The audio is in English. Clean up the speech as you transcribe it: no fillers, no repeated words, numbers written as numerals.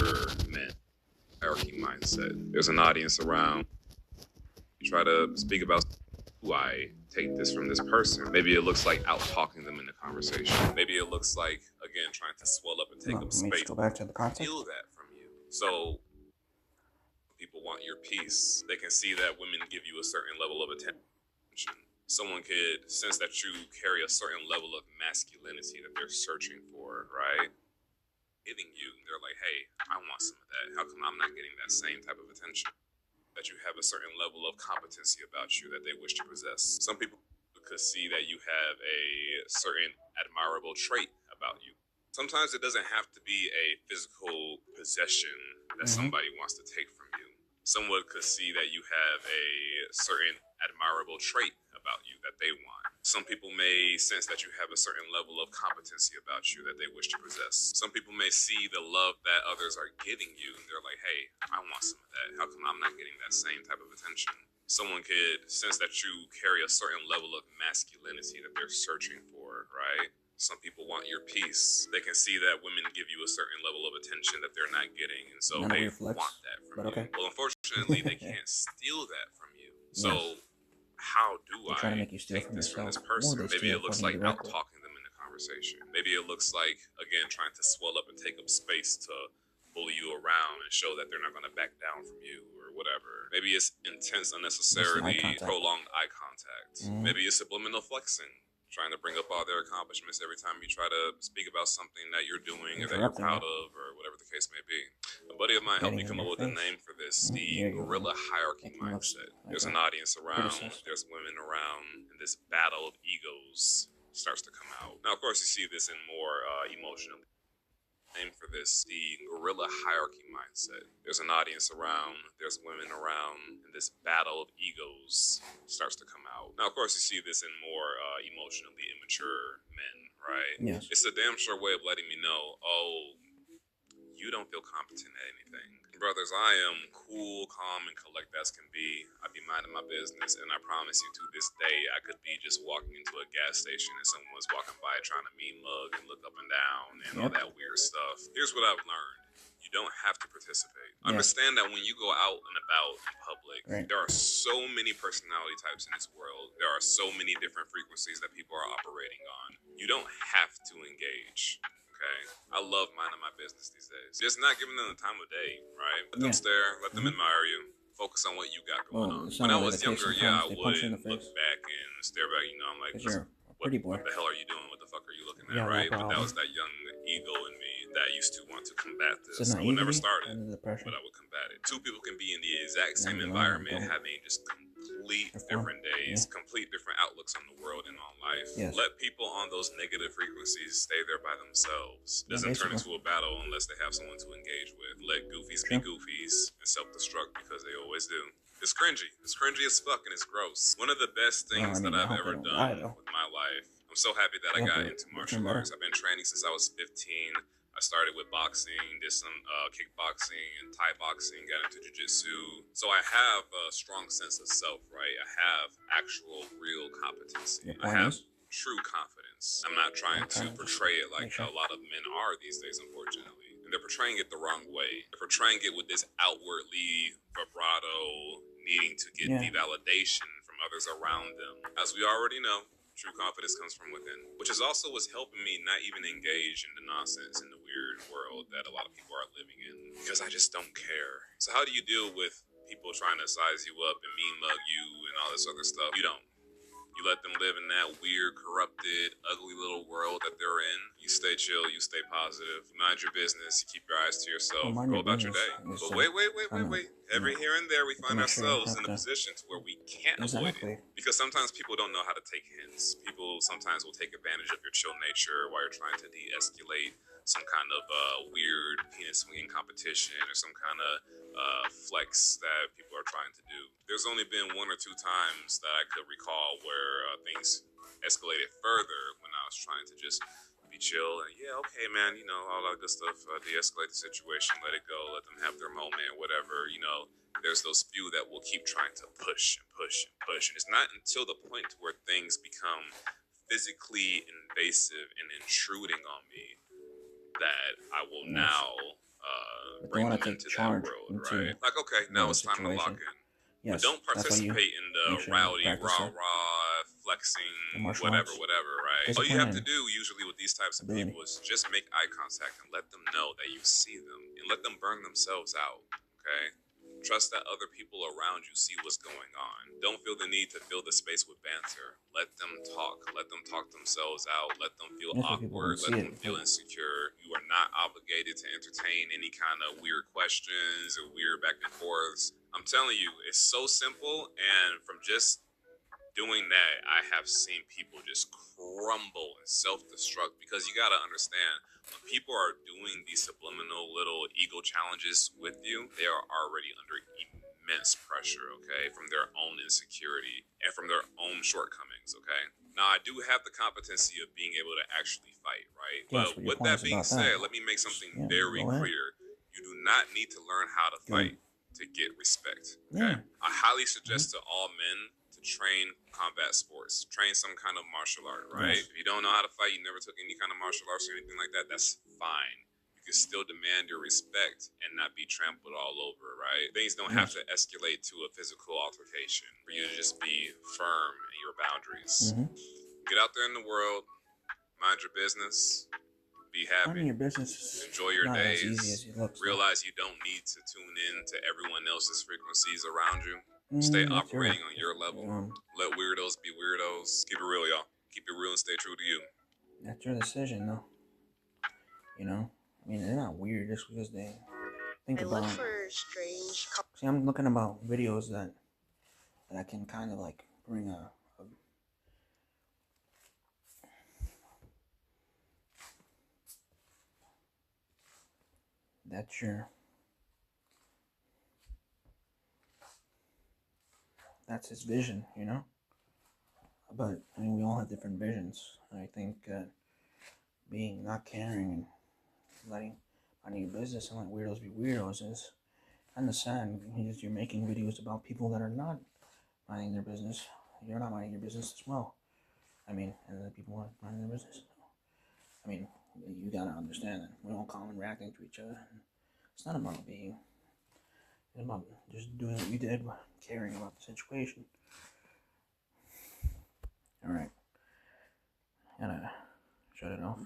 immature men. Hierarchy mindset. There's an audience around. You try to speak about, do I take this from this person? Maybe it looks like out talking them in the conversation. Maybe it looks like, again, trying to swell up and take up space. Go back to the context. Steal that from you. So people want your piece. They can see that women give you a certain level of attention. Someone could sense that you carry a certain level of masculinity that they're searching for, right? Hitting you, they're like, hey, I want some of that. How come I'm not getting that same type of attention? That you have a certain level of competency about you that they wish to possess. Some people could see that you have a certain admirable trait about you. Sometimes it doesn't have to be a physical possession that somebody wants to take from you. Someone could see that you have a certain admirable trait about you that they want. Some people may sense that you have a certain level of competency about you that they wish to possess. Some people may see the love that others are giving you and they're like, hey, I want some of that. How come I'm not getting that same type of attention? Someone could sense that you carry a certain level of masculinity that they're searching for, right? Some people want your piece. They can see that women give you a certain level of attention that they're not getting, and so they want that from you. Well, unfortunately, they can't steal that from you. So how do I take this from this person? Maybe it looks like out talking them in the conversation. Maybe it looks like, again, trying to swell up and take up space to bully you around and show that they're not going to back down from you or whatever. Maybe it's intense, unnecessarily prolonged eye contact. Maybe it's subliminal flexing, trying to bring up all their accomplishments every time you try to speak about something that you're doing or that you're proud of or whatever the case may be. A buddy of mine helped me come up with a name for this, the gorilla hierarchy mindset. There's an audience around, there's women around, and this battle of egos starts to come out. Now, of course, you see this in more emotional. Name for this, the gorilla hierarchy mindset. There's an audience around, there's women around, and this battle of egos starts to come out. Now, of course, you see this in more emotionally immature men, right? Yes. It's a damn sure way of letting me know, oh, you don't feel competent at anything. Brothers, I am cool, calm, and collect as can be. I be minding my business, and I promise you to this day, I could be just walking into a gas station and someone was walking by trying to mean mug and look up and down and all that weird stuff. Here's what I've learned. You don't have to participate. Understand that when you go out and about in public, there are so many personality types in this world. There are so many different frequencies that people are operating on. You don't have to engage. Okay, I love minding my business these days. Just not giving them the time of day, right? Let them stare, let them admire you. Focus on what you got going on. When I was younger, I would look back and stare back. You know, I'm like, what the hell are you doing? What the fuck are you looking at, right? But that was that young ego in me that used to want to combat this. I would never start it, but I would combat it. Two people can be in the exact same environment, having just complete different days, complete different outlooks on the world and on life. Let people on those negative frequencies stay there by themselves. It doesn't turn into a battle unless they have someone to engage with. Let goofies be goofies and self-destruct because they always do. It's cringy. It's cringy as fuck and it's gross. One of the best things that I've ever done with my life. I'm so happy that I got into martial arts. I've been training since I was 15. I started with boxing, did some kickboxing and Thai boxing, got into jiu-jitsu. So I have a strong sense of self, right? I have actual real competency. I have true confidence. I'm not trying to portray it like a lot of men are these days, unfortunately. And they're portraying it the wrong way. They're portraying it with this outwardly vibrato, needing to get the validation from others around them. As we already know, true confidence comes from within, which is also what's helping me not even engage in the nonsense in the weird world that a lot of people are living in, because I just don't care. So how do you deal with people trying to size you up and mean mug you and all this other stuff? You don't. You let them live in that weird, corrupted, ugly little world that they're in. You stay chill, you stay positive, you mind your business, you keep your eyes to yourself, go about your day. But wait. Every here and there we find ourselves in a position to where we can't avoid it. Because sometimes people don't know how to take hints. People sometimes will take advantage of your chill nature while you're trying to de-escalate some kind of weird penis swinging competition or some kind of flex that people are trying to do. There's only been one or two times that I could recall where things escalated further when I was trying to just be chill and okay, man, all that good stuff, de-escalate the situation, let it go, let them have their moment, whatever, there's those few that will keep trying to push and push and push. And it's not until the point where things become physically invasive and intruding on me that I will now But they bring want them to take into that charge world, into right? Like, okay, now the it's time to lock situation. in. But Yes, don't that's why you participate in make the sure you rowdy, practice rah-rah, flexing, the martial whatever, arts, whatever, right? All you discipline, have to and do usually with these types of ability. people is just make eye contact and let them know that you see them and let them burn themselves out, okay? Trust that other people around you see what's going on. Don't feel the need to fill the space with banter. Let them talk. Let them talk themselves out. Let them feel That's why people don't awkward. see Let it. them feel insecure. You are not obligated to entertain any kind of weird questions or weird back and forths. I'm telling you, it's so simple, and from just doing that, I have seen people just crumble and self-destruct because you got to understand when people are doing these subliminal little ego challenges with you, they are already under immense pressure, okay, from their own insecurity and from their own shortcomings, okay? Now, I do have the competency of being able to actually fight, right? Yes, But but your with point that is being about that. said, let me make something Yeah, very go ahead. clear. You do not need to learn how to Good. fight to get respect, okay? Yeah. I highly suggest to all men to train combat sports, train some kind of martial art, right? Yes. If you don't know how to fight, you never took any kind of martial arts or anything like that, that's fine. You can still demand your respect and not be trampled all over, right? Things don't have to escalate to a physical altercation for you to just be firm in your boundaries. Get out there in the world, mind your business, be happy. Minding your business is Enjoy your not days. as easy as it looks. Realize you don't need to tune in to everyone else's frequencies around you. Stay operating on your level. Let weirdos be weirdos. Keep it real, y'all. Keep it real and stay true to you. That's your decision, though. You know? I mean, they're not weird just because they think about... look for strange... See, I'm looking about videos that I can kind of like bring a that's his vision, you know? But, I mean, we all have different visions. I think being not caring and minding your business and letting weirdos be weirdos is kind of sad. You're making videos about people that are not minding their business. You're not minding your business as well. I mean, and the people aren't minding their business. I mean, you gotta understand that we're all common reacting to each other. It's not about being... It's about just doing what you did, caring about the situation. Alright. Gotta shut it off.